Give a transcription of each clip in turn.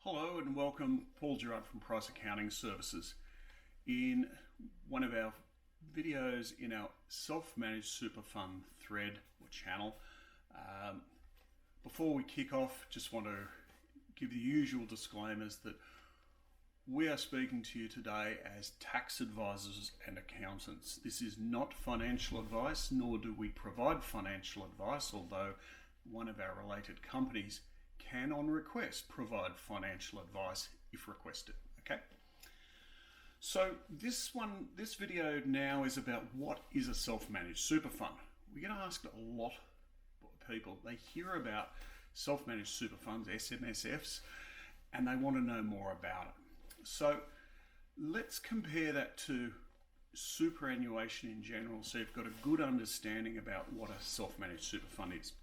Hello and welcome, Paul Gerard from Price Accounting Services. In one of our videos in our self-managed super fund thread or channel, before we kick off, just want to give the usual disclaimers that we are speaking to you today as tax advisors and accountants. This is not financial advice, nor do we provide financial advice, although one of our related companies can on request provide financial advice if requested. Okay, so this video now is about what is a self-managed super fund. We get asked a lot of people, they hear about self-managed super funds, SMSFs, and they want to know more about it. So let's compare that to superannuation in general, so you've got a good understanding about what a self-managed super fund is.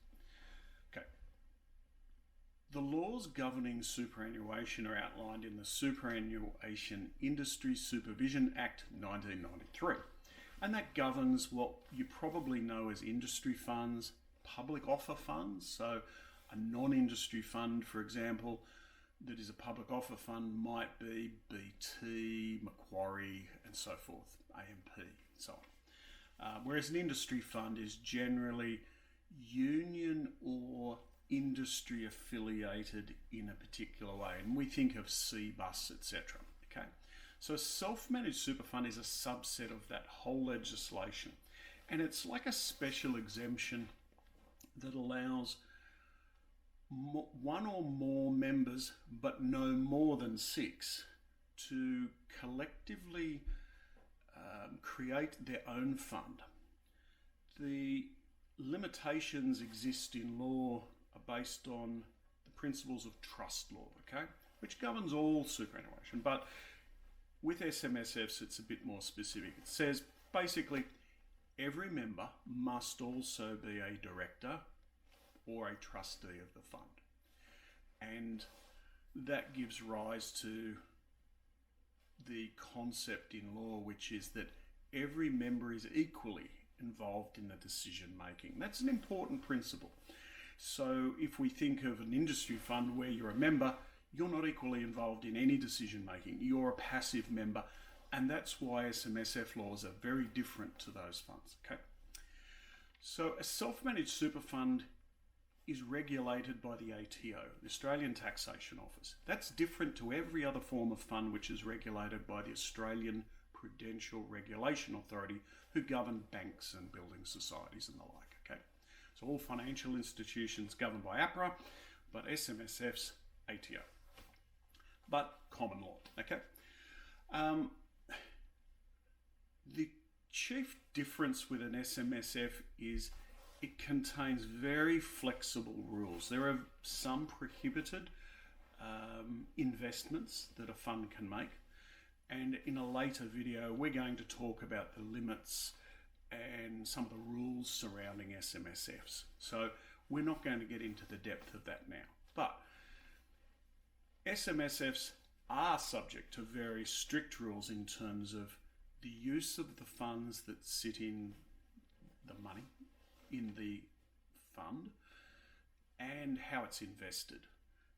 The laws governing superannuation are outlined in the Superannuation Industry Supervision Act 1993, and that governs what you probably know as industry funds, public offer funds. So a non-industry fund, for example, that is a public offer fund might be BT, Macquarie, and so forth, AMP, and so on. Whereas an industry fund is generally union or industry affiliated in a particular way, and we think of C-Bus, etc. Okay, so a self-managed super fund is a subset of that whole legislation, and it's like a special exemption that allows one or more members, but no more than 6, to collectively create their own fund. The limitations exist in law are based on the principles of trust law, okay, which governs all superannuation. But with SMSFs, it's a bit more specific. It says basically every member must also be a director or a trustee of the fund. And that gives rise to the concept in law, which is that every member is equally involved in the decision making. That's an important principle. So if we think of an industry fund where you're a member, you're not equally involved in any decision making. You're a passive member, and that's why SMSF laws are very different to those funds. Okay. So a self-managed super fund is regulated by the ATO, the Australian Taxation Office. That's different to every other form of fund which is regulated by the Australian Prudential Regulation Authority, who govern banks and building societies and the like. Okay. So all financial institutions governed by APRA, but SMSF's ATO. But common law, okay? The chief difference with an SMSF is it contains very flexible rules. There are some prohibited investments that a fund can make, and in a later video we're going to talk about the limits and some of the rules surrounding SMSFs. So we're not going to get into the depth of that now. But SMSFs are subject to very strict rules in terms of the use of the funds that sit in the money in the fund and how it's invested.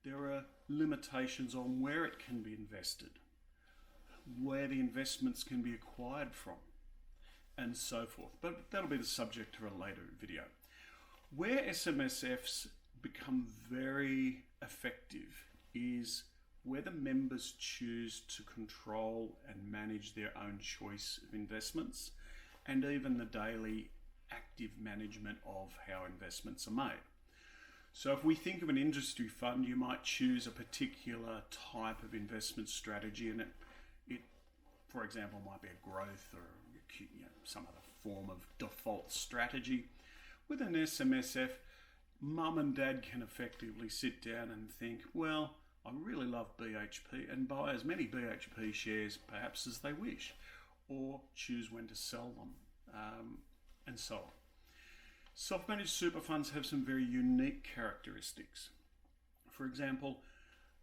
There are limitations on where it can be invested, where the investments can be acquired from, and so forth. But that'll be the subject of a later video. Where SMSFs become very effective is where the members choose to control and manage their own choice of investments, and even the daily active management of how investments are made. So if we think of an industry fund, you might choose a particular type of investment strategy, and it for example, might be a growth or some other form of default strategy. With an SMSF, mum and dad can effectively sit down and think, well, I really love BHP, and buy as many BHP shares perhaps as they wish, or choose when to sell them, and so on. Self-managed super funds have some very unique characteristics. For example,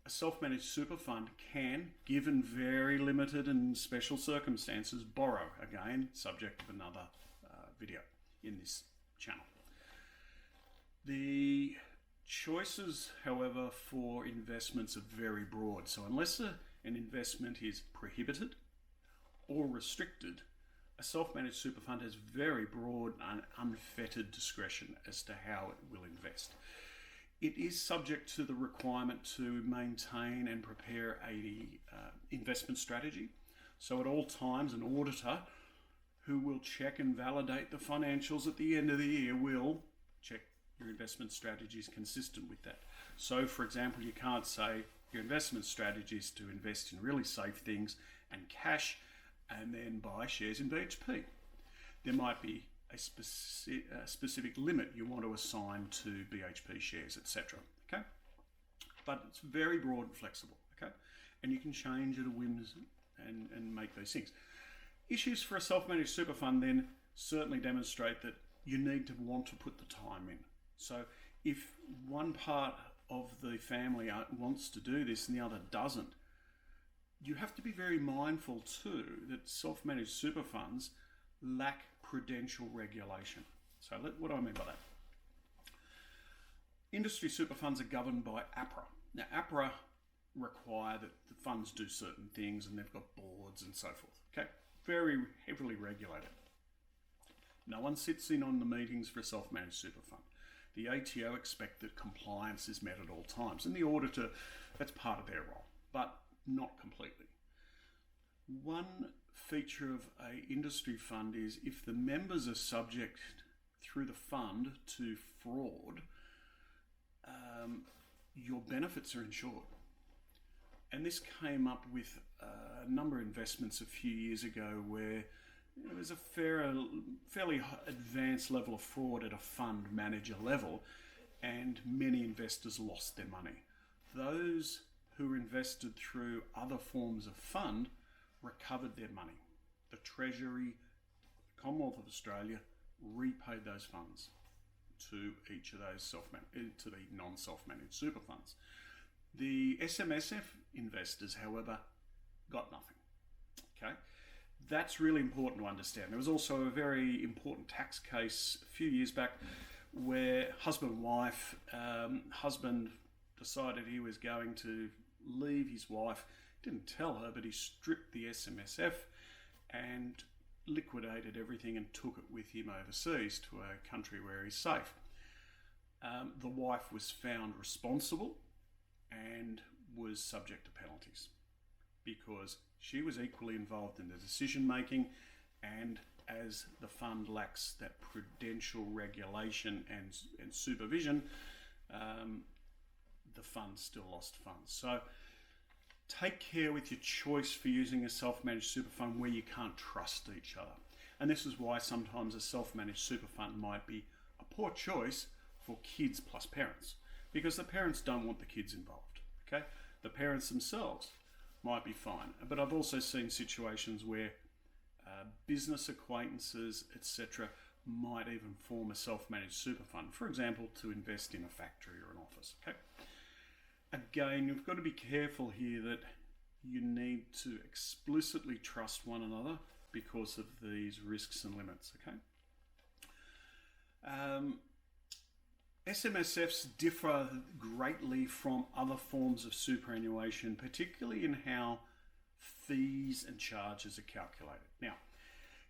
a self-managed super fund can, given very limited and special circumstances, borrow, again, subject of another video in this channel. The Choices, however, for investments are very broad. So unless an investment is prohibited or restricted, a self-managed super fund has very broad and unfettered discretion as to how it will invest. It is subject to the requirement to maintain and prepare a investment strategy. So at all times, an auditor who will check and validate the financials at the end of the year will check your investment strategy is consistent with that. So, for example, you can't say your investment strategy is to invest in really safe things and cash and then buy shares in BHP. There might be a specific limit you want to assign to BHP shares, etc. Okay, but it's very broad and flexible. Okay, and you can change it at whims and make these things. Issues for a self-managed super fund then certainly demonstrate that you need to want to put the time in. So if one part of the family wants to do this and the other doesn't, you have to be very mindful too that self-managed super funds lack prudential regulation. So what do I mean by that? Industry super funds are governed by APRA. Now APRA require that the funds do certain things and they've got boards and so forth. Okay, very heavily regulated. No one sits in on the meetings for a self-managed super fund. The ATO expect that compliance is met at all times, and the auditor, that's part of their role, but not completely. One feature of an industry fund is if the members are subject through the fund to fraud, your benefits are insured. And this came up with a number of investments a few years ago where there was a fairly advanced level of fraud at a fund manager level, and many investors lost their money. Those who invested through other forms of fund recovered their money. The Treasury, the Commonwealth of Australia, repaid those funds to each of those to the non-self-managed super funds. The SMSF investors, however, got nothing. Okay, that's really important to understand. There was also a very important tax case a few years back where husband and wife, husband decided he was going to leave his wife, didn't tell her, but he stripped the SMSF and liquidated everything and took it with him overseas to a country where he's safe. The wife was found responsible and was subject to penalties because she was equally involved in the decision making, and as the fund lacks that prudential regulation and supervision, the fund still lost funds. So take care with your choice for using a self-managed super fund where you can't trust each other. And this is why sometimes a self-managed super fund might be a poor choice for kids plus parents, because the parents don't want the kids involved. Okay, the parents themselves might be fine, but I've also seen situations where business acquaintances, etc., might even form a self-managed super fund, for example, to invest in a factory or an office. Okay, again, you've got to be careful here that you need to explicitly trust one another because of these risks and limits. Okay. SMSFs differ greatly from other forms of superannuation, particularly in how fees and charges are calculated. Now,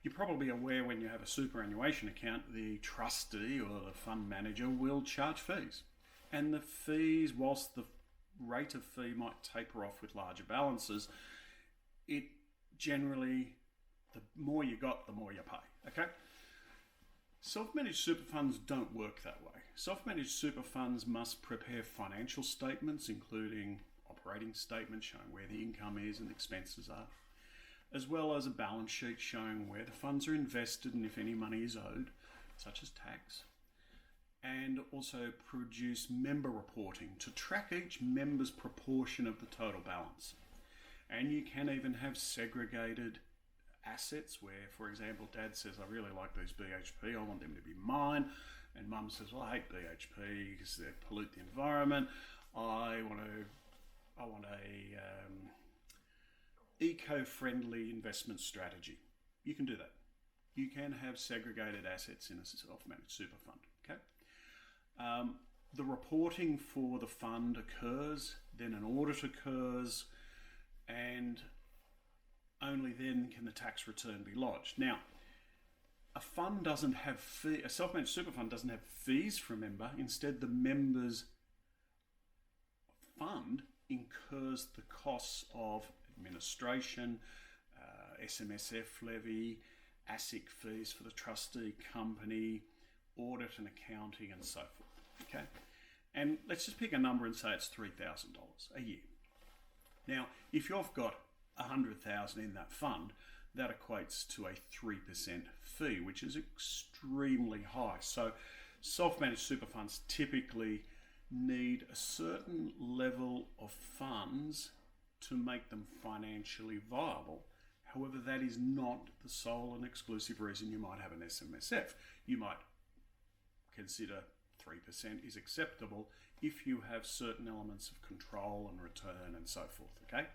you're probably aware when you have a superannuation account, the trustee or the fund manager will charge fees. And the fees, whilst the rate of fee might taper off with larger balances, it generally, the more you got, the more you pay. Okay? Self-managed super funds don't work that way. Self-managed super funds must prepare financial statements, including operating statements showing where the income is and expenses are, as well as a balance sheet showing where the funds are invested and if any money is owed, such as tax, and also produce member reporting to track each member's proportion of the total balance. And you can even have segregated assets where, for example, Dad says, I really like these BHP, I want them to be mine. And Mum says, well, I hate BHP because they pollute the environment. I want a eco-friendly investment strategy. You can do that. You can have segregated assets in a self-managed super fund. Okay. the reporting for the fund occurs, then an audit occurs, and only then can the tax return be lodged. Now, a fund doesn't have a self-managed super fund doesn't have fees for a member. Instead, the member's fund incurs the costs of administration, SMSF levy, ASIC fees for the trustee company, audit and accounting, and so forth. Okay, and let's just pick a number and say it's $3,000 a year. Now, if you've got $100,000 in that fund, that equates to a 3% fee, which is extremely high. So self-managed super funds typically need a certain level of funds to make them financially viable. However, that is not the sole and exclusive reason you might have an SMSF. You might consider 3% is acceptable if you have certain elements of control and return and so forth, okay?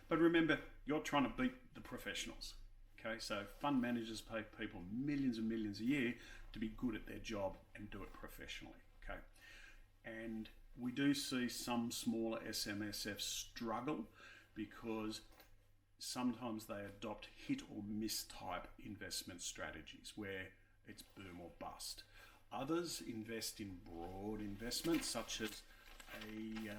But remember, you're trying to beat the professionals, okay? So fund managers pay people millions and millions a year to be good at their job and do it professionally, okay? And we do see some smaller SMSFs struggle because sometimes they adopt hit or miss type investment strategies where it's boom or bust. Others invest in broad investments such as a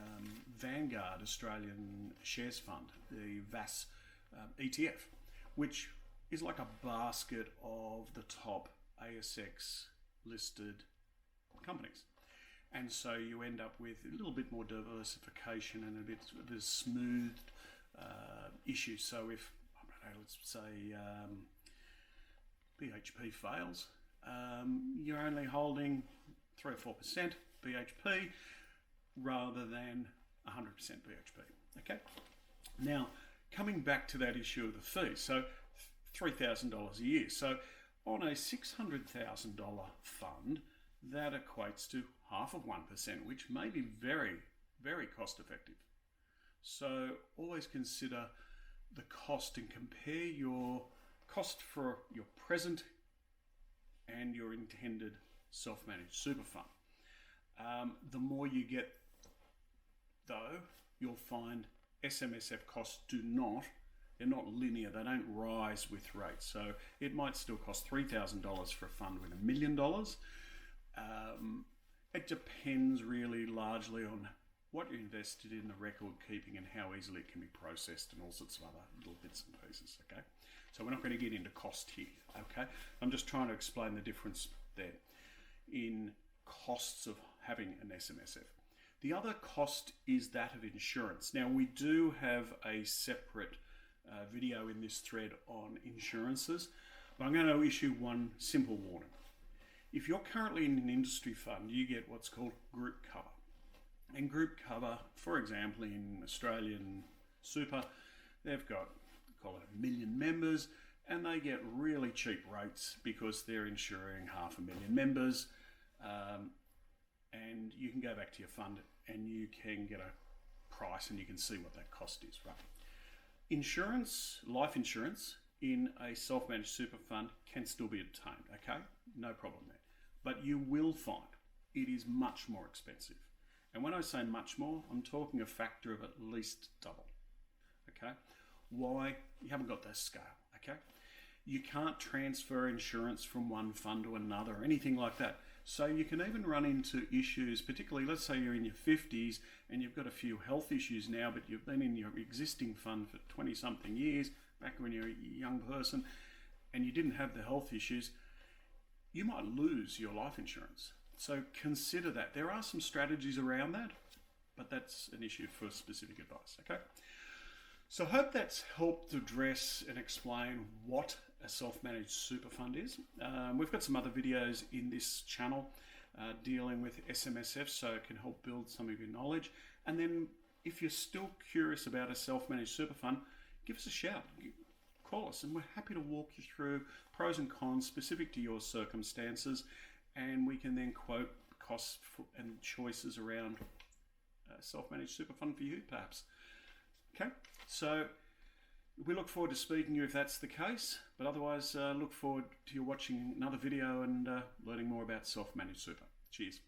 Vanguard Australian Shares Fund, the VAS ETF, which is like a basket of the top ASX listed companies. And so you end up with a little bit more diversification and a bit of a smoothed issue. So if, I don't know, let's say BHP fails, you're only holding 3 or 4% BHP rather than 100% BHP. Okay. Now, coming back to that issue of the fee, so $3,000 a year. So on a $600,000 fund, that equates to half of 1%, which may be very, very cost effective. So always consider the cost and compare your cost for your present and your intended self-managed super fund. The more you get, though, you'll find SMSF costs they're not linear, they don't rise with rates. So it might still cost $3,000 for a fund with $1 million. It depends really largely on what you're invested in, the record keeping, and how easily it can be processed, and all sorts of other little bits and pieces, okay? So we're not going to get into cost here, okay? I'm just trying to explain the difference there in costs of having an SMSF. The other cost is that of insurance. Now, we do have a separate video in this thread on insurances, but I'm going to issue one simple warning. If you're currently in an industry fund, you get what's called group cover. And group cover, for example, in Australian Super, they've got, call it 1 million members, and they get really cheap rates because they're insuring 500,000 members. And you can go back to your fund and you can get a price and you can see what that cost is, right? Insurance, life insurance in a self-managed super fund can still be obtained, okay? No problem there. But you will find it is much more expensive. And when I say much more, I'm talking a factor of at least double, okay? Why? You haven't got that scale, okay? You can't transfer insurance from one fund to another or anything like that. So you can even run into issues, particularly, let's say you're in your 50s and you've got a few health issues now, but you've been in your existing fund for 20 something years, back when you're a young person, and you didn't have the health issues, you might lose your life insurance. So consider that. There are some strategies around that, but that's an issue for specific advice, okay? So I hope that's helped address and explain what a self-managed super fund is. We've got some other videos in this channel dealing with SMSF, so it can help build some of your knowledge. And then if you're still curious about a self-managed super fund, give us a shout. Call us and we're happy to walk you through pros and cons specific to your circumstances, and we can then quote costs and choices around a self-managed super fund for you, perhaps. Okay, so we look forward to speaking to you if that's the case, but otherwise look forward to you watching another video and learning more about self-managed super. Cheers.